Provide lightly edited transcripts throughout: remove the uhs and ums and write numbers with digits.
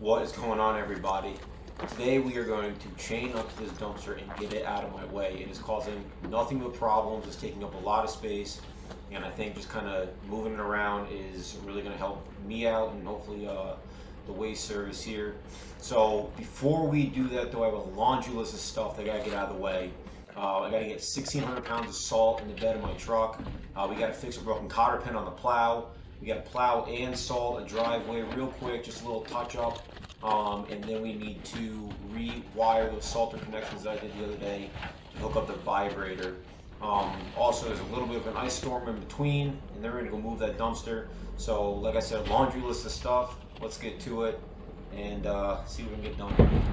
What is going on, everybody? Today we are going to chain up to this dumpster and get it out of my way. It is causing nothing but problems. It's taking up a lot of space, and I think just kind of moving it around is really going to help me out and hopefully the waste service here. So before we do that though, I have a laundry list of stuff that I gotta get out of the way. I gotta get 1,600 pounds of salt in the bed of my truck. We gotta fix a broken cotter pin on the plow. We gotta plow and salt a driveway real quick, just a little touch up. And then we need to rewire those salter connections that I did the other day to hook up the vibrator. Also, there's a little bit of an ice storm in between, and then we're gonna go move that dumpster. So, like I said, a laundry list of stuff. Let's get to it and see what we can get done.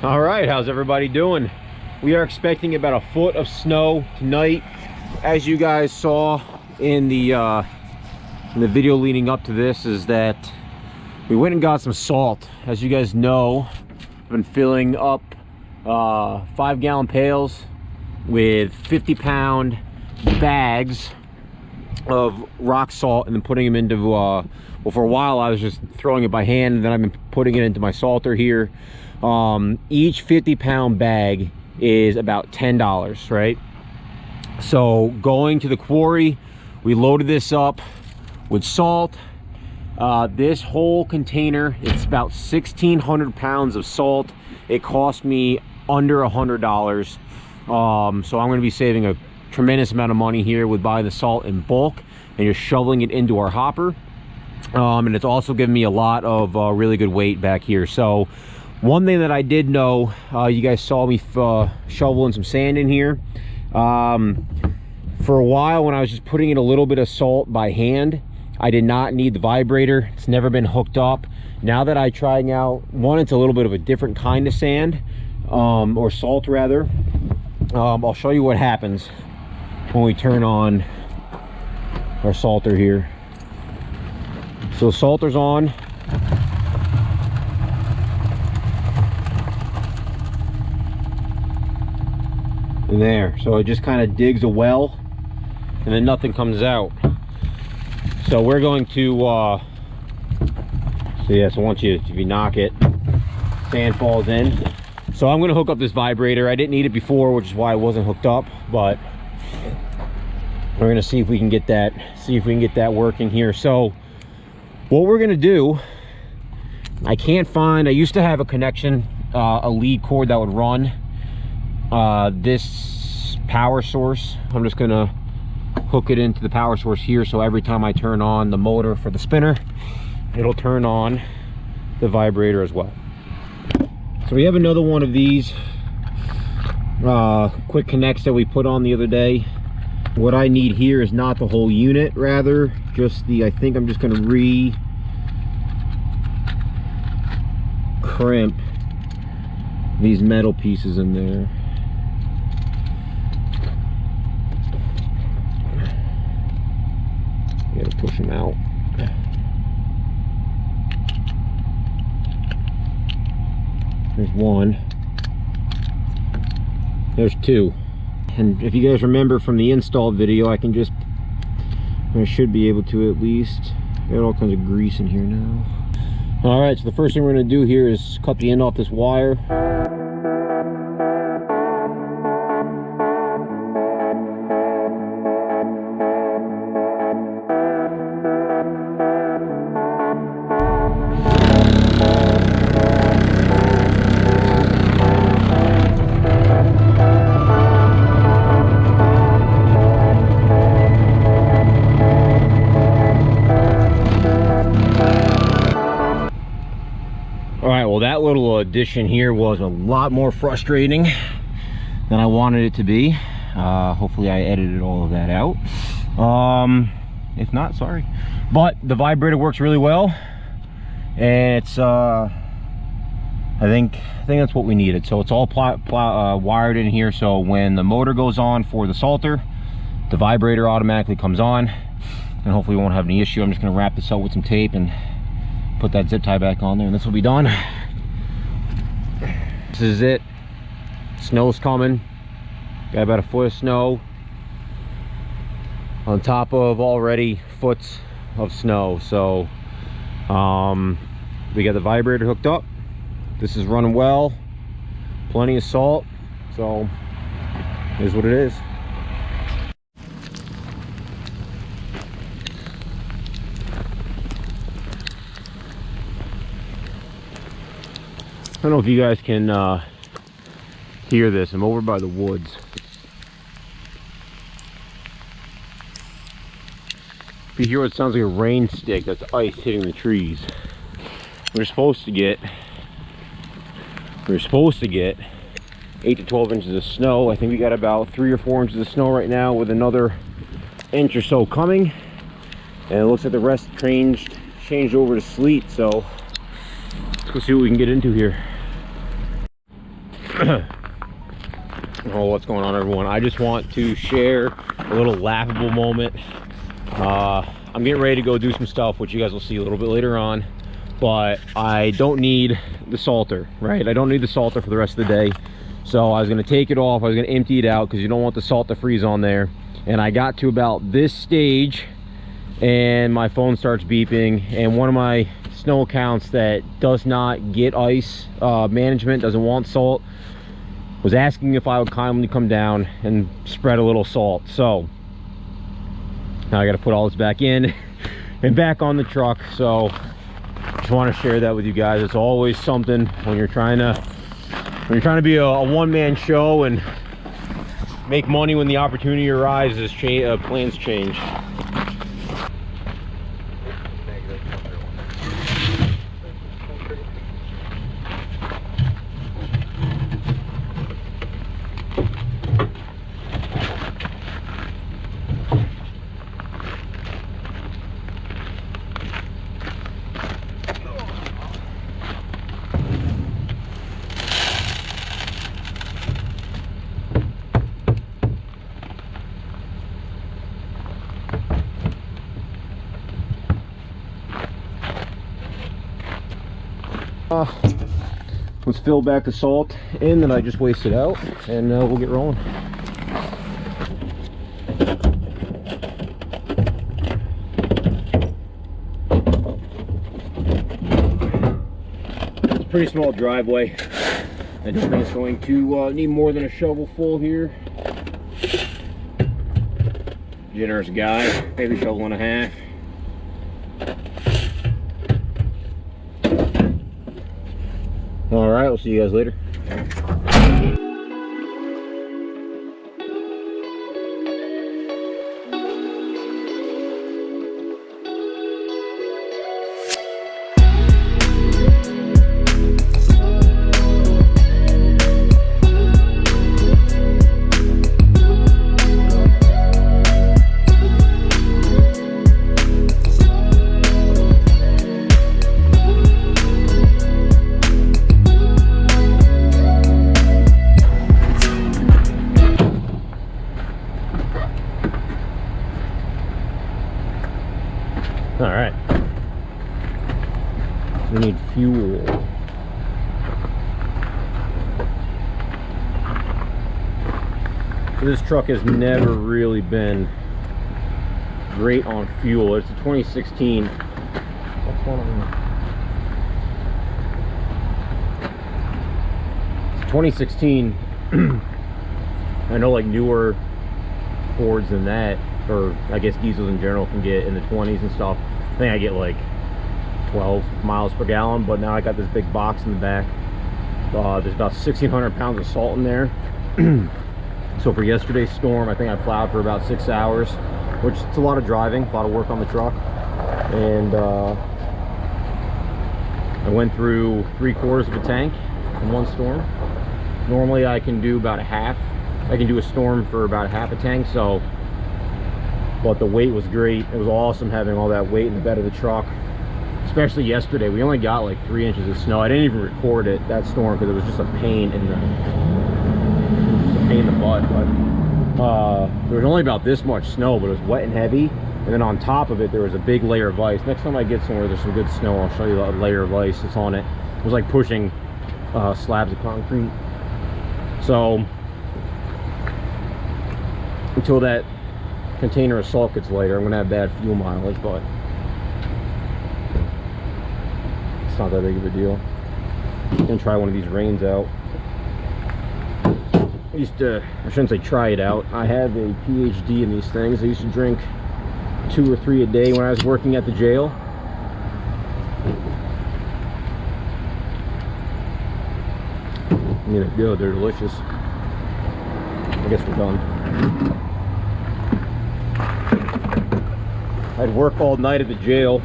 All right, how's everybody doing? We are expecting about a foot of snow tonight. As you guys saw in the video leading up to this, is that we went and got some salt. As you guys know, I've been filling up 5-gallon pails with 50-pound bags of rock salt and then putting them into well, for a while I was just throwing it by hand, and then I've been putting it into my salter here. Each 50-pound bag is about $10, right? So going to the quarry, we loaded this up with salt. This whole container, it's about 1,600 pounds of salt. It cost me under $100. So I'm going to be saving a tremendous amount of money here with buying the salt in bulk and just shoveling it into our hopper. And it's also given me a lot of really good weight back here. So one thing that I did know, you guys saw me shoveling some sand in here. For a while, when I was just putting in a little bit of salt by hand, I did not need the vibrator. It's never been hooked up. Now that I'm trying out, one, it's a little bit of a different kind of sand, or salt rather. I'll show you what happens when we turn on our salter here. So the salter's on. And there, so it just kind of digs a well and then nothing comes out. So we're going to so once if you knock it, sand falls in. So I'm going to hook up this vibrator. I didn't need it before, which is why it wasn't hooked up, but we're going to see if we can get that working here. So what we're going to do, I used to have a connection, a lead cord that would run this power source. I'm just gonna hook it into the power source here, so every time I turn on the motor for the spinner, it'll turn on the vibrator as well. So we have another one of these quick connects that we put on the other day. What I need here is not the whole unit, rather just the, I think I'm just going to crimp these metal pieces in there. You gotta push them out. There's one. There's two. And if you guys remember from the install video, I should be able to at least. Got all kinds of grease in here now. All right, so the first thing we're gonna do here is cut the end off this wire. That little addition here was a lot more frustrating than I wanted it to be. Hopefully I edited all of that out. If not, sorry. But the vibrator works really well, and it's I think that's what we needed. So it's all wired in here, so when the motor goes on for the salter, the vibrator automatically comes on, and hopefully we won't have any issue. I'm just going to wrap this up with some tape and put that zip tie back on there, and this will be done. This is it. Snow's coming. Got about a foot of snow on top of already foots of snow. So we got the vibrator hooked up. This is running well. Plenty of salt. So it is what it is. I don't know if you guys can hear this. I'm over by the woods. If you hear what sounds like a rain stick, that's ice hitting the trees. We're supposed to get 8 to 12 inches of snow. I think we got about 3 or 4 inches of snow right now, with another inch or so coming. And it looks like the rest changed over to sleet. So let's go see what we can get into here. Oh, what's going on, everyone? I just want to share a little laughable moment. I'm getting ready to go do some stuff, which you guys will see a little bit later on, but I don't need the salter, right? I don't need the salter for the rest of the day. So I was going to take it off. I was going to empty it out because you don't want the salt to freeze on there. And I got to about this stage and my phone starts beeping, and one of my snow accounts that does not get ice management, doesn't want salt, was asking if I would kindly come down and spread a little salt. So now I got to put all this back in and back on the truck. So just want to share that with you guys. It's always something when you're trying to be a one-man show and make money when the opportunity arises. Plans change. Let's fill back the salt in that I just wasted out, and we'll get rolling. It's a pretty small driveway. I don't think it's going to need more than a shovel full here. Generous guy, maybe a shovel and a half. All right, we'll see you guys later. We need fuel. So this truck has never really been great on fuel. It's a 2016. What's one of them? It's a 2016. I know like newer Fords than that, or I guess diesels in general, can get in the 20s and stuff. I think I get like 12 miles per gallon, but now I got this big box in the back. There's about 1,600 pounds of salt in there. So for yesterday's storm, I think I plowed for about 6 hours, which is a lot of driving, a lot of work on the truck. And I went through 3/4 of a tank in one storm. Normally I can do about a half. I can do a storm for about a half a tank, so, but the weight was great. It was awesome having all that weight in the bed of the truck, especially yesterday. We only got like 3 inches of snow. I didn't even record it, that storm, because it was just a pain in the butt. But there was only about this much snow, but it was wet and heavy. And then on top of it, there was a big layer of ice. Next time I get somewhere there's some good snow, I'll show you the layer of ice that's on it. It was like pushing slabs of concrete. So until that container of salt gets lighter, I'm gonna have bad fuel mileage, but it's not that big of a deal. I'm gonna try one of these rains out. I shouldn't say try it out. I have a PhD in these things. I used to drink 2 or 3 a day when I was working at the jail. I mean, they're good, they're delicious. I guess we're done. I'd work all night at the jail,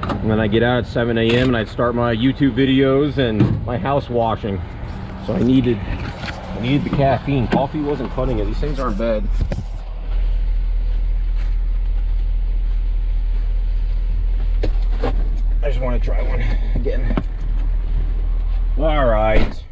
and then I'd get out at 7 a.m. and I'd start my YouTube videos and my house washing. So I needed the caffeine. Coffee wasn't cutting it. These things aren't bad. I just want to try one again. All right.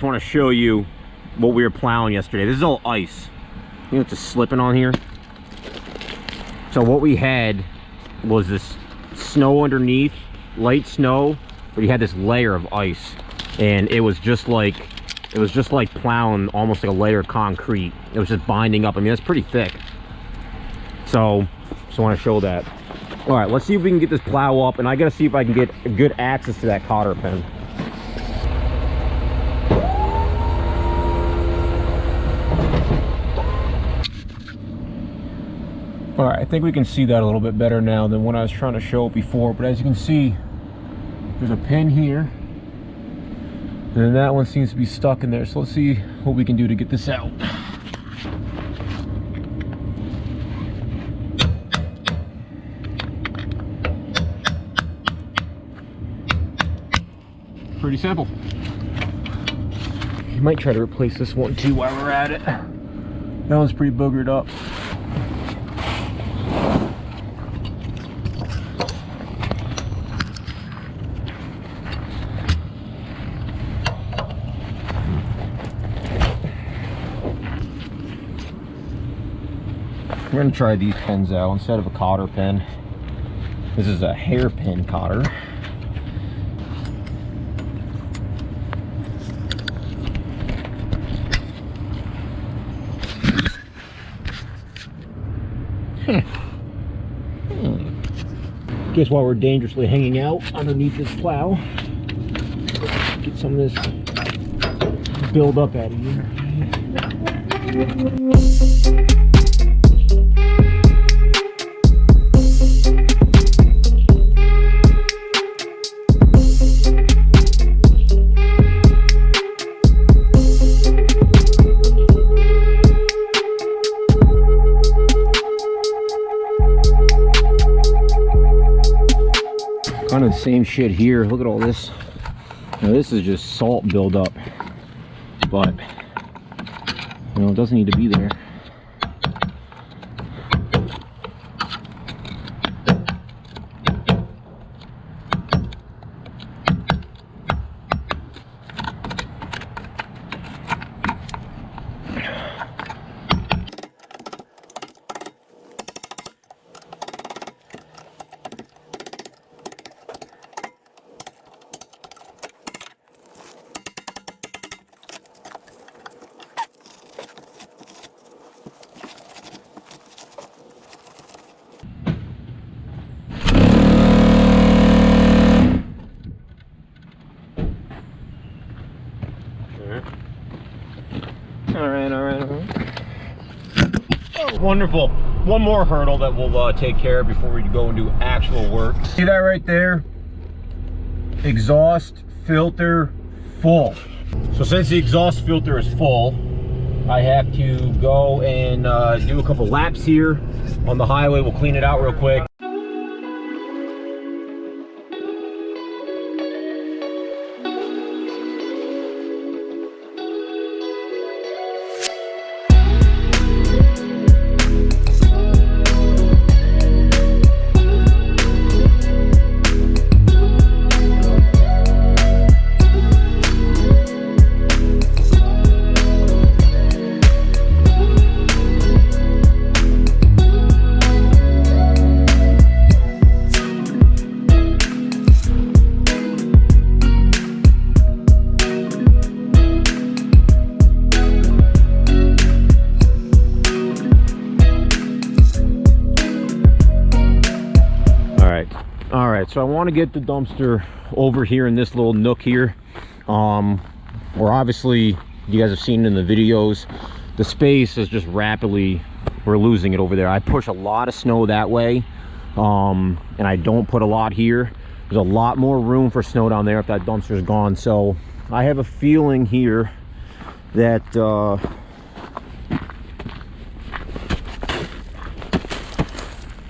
Just want to show you what we were plowing yesterday. This is all ice. You know, it's just slipping on here. So what we had was this snow underneath, light snow, but you had this layer of ice, and it was just like plowing almost like a layer of concrete. It was just binding up. I mean, that's pretty thick. So just want to show that. All right, let's see if we can get this plow up, and I gotta see if I can get good access to that cotter pen. All right, I think we can see that a little bit better now than what I was trying to show before. But as you can see, there's a pin here, and then that one seems to be stuck in there. So let's see what we can do to get this out. Pretty simple. You might try to replace this one too while we're at it. That one's pretty boogered up. We're going to try these pins out instead of a cotter pin. This is a hairpin cotter. Guess while we're dangerously hanging out underneath this plow, get some of this build up out of here. Kind of the same shit here. Look at all this. Now this is just salt buildup, but you know, it doesn't need to be there. All right. Oh, wonderful. One more hurdle that we'll take care of before we go and do actual work. See that right there? Exhaust filter full. So since the exhaust filter is full, I have to go and do a couple laps here on the highway. We'll clean it out real quick. So I want to get the dumpster over here in this little nook here. Where obviously you guys have seen in the videos, the space is just rapidly, we're losing it over there. I push a lot of snow that way, and I don't put a lot here. There's a lot more room for snow down there if that dumpster is gone. So I have a feeling here that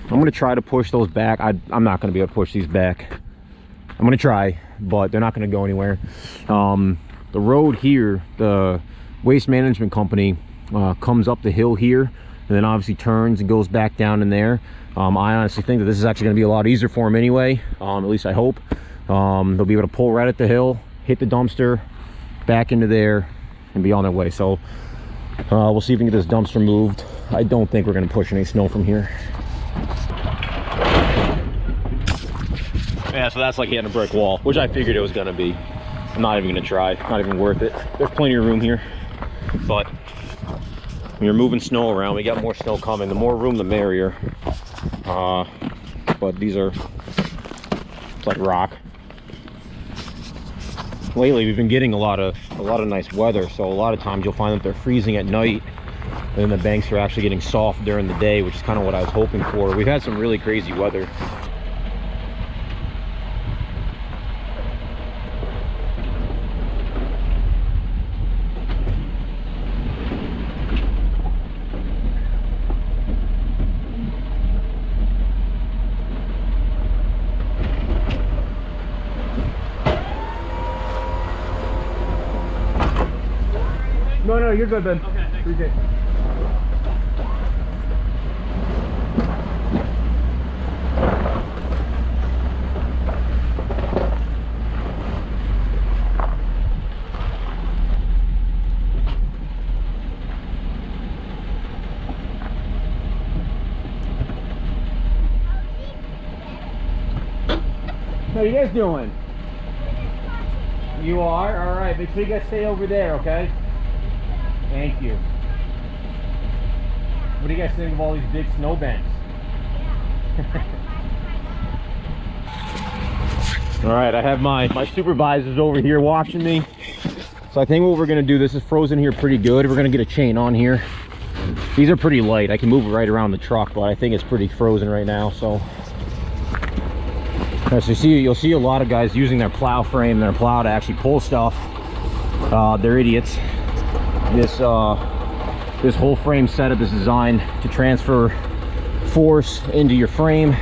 I'm going to try to push those back. I'm not going to be able to push these back. I'm going to try, but they're not going to go anywhere. The road here, the waste management company comes up the hill here and then obviously turns and goes back down in there. I honestly think that this is actually going to be a lot easier for them anyway. At least I hope. They'll be able to pull right at the hill, hit the dumpster, back into there and be on their way. So we'll see if we can get this dumpster moved. I don't think we're going to push any snow from here. Yeah, so that's like hitting a brick wall, which I figured it was going to be. I'm not even going to try. Not even worth it. There's plenty of room here, but when you're moving snow around, we got more snow coming. The more room, the merrier. But these are, it's like rock. Lately, we've been getting a lot of nice weather, so a lot of times you'll find that they're freezing at night, and then the banks are actually getting soft during the day, which is kind of what I was hoping for. We've had some really crazy weather. No, you're good, Ben. Okay, thanks. Appreciate it. How you guys doing? You are? All right. Make sure you guys stay over there, okay? Thank you. What do you guys think of all these big snow banks? All right, I have my supervisors over here watching me. So I think what we're gonna do, this is frozen here pretty good. We're gonna get a chain on here. These are pretty light. I can move it right around the truck, but I think it's pretty frozen right now. So as you see, you'll see a lot of guys using their plow frame, their plow to actually pull stuff. They're idiots. This whole frame setup is designed to transfer force into your frame,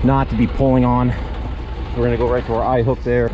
not to be pulling on. We're gonna go right to our eye hook there.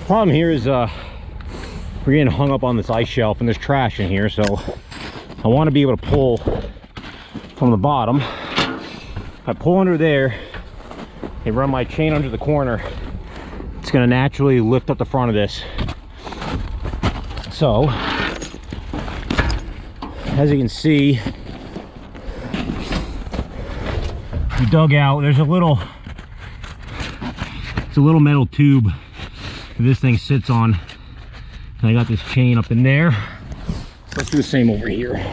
Problem here is we're getting hung up on this ice shelf and there's trash in here, so I want to be able to pull from the bottom. If I pull under there and run my chain under the corner, it's going to naturally lift up the front of this. So as you can see, we dug out. There's a little, it's a little metal tube that this thing sits on. And I got this chain up in there. So let's do the same over here.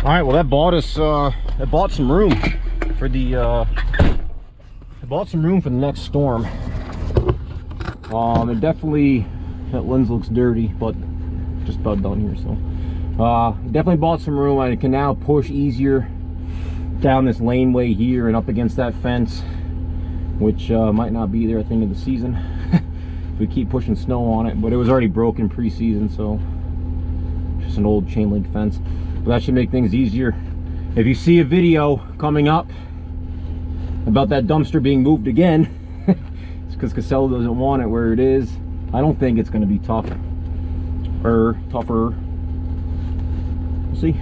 All right, well, that bought us that bought some room for the next storm. It definitely, that lens looks dirty, but just about done here. So definitely bought some room. I can now push easier down this laneway here and up against that fence, which might not be there at the end of the season if we keep pushing snow on it. But it was already broken pre-season, so just an old chain link fence. But that should make things easier. If you see a video coming up about that dumpster being moved again, it's because Casella doesn't want it where it is. I don't think it's going to be tougher. We'll see.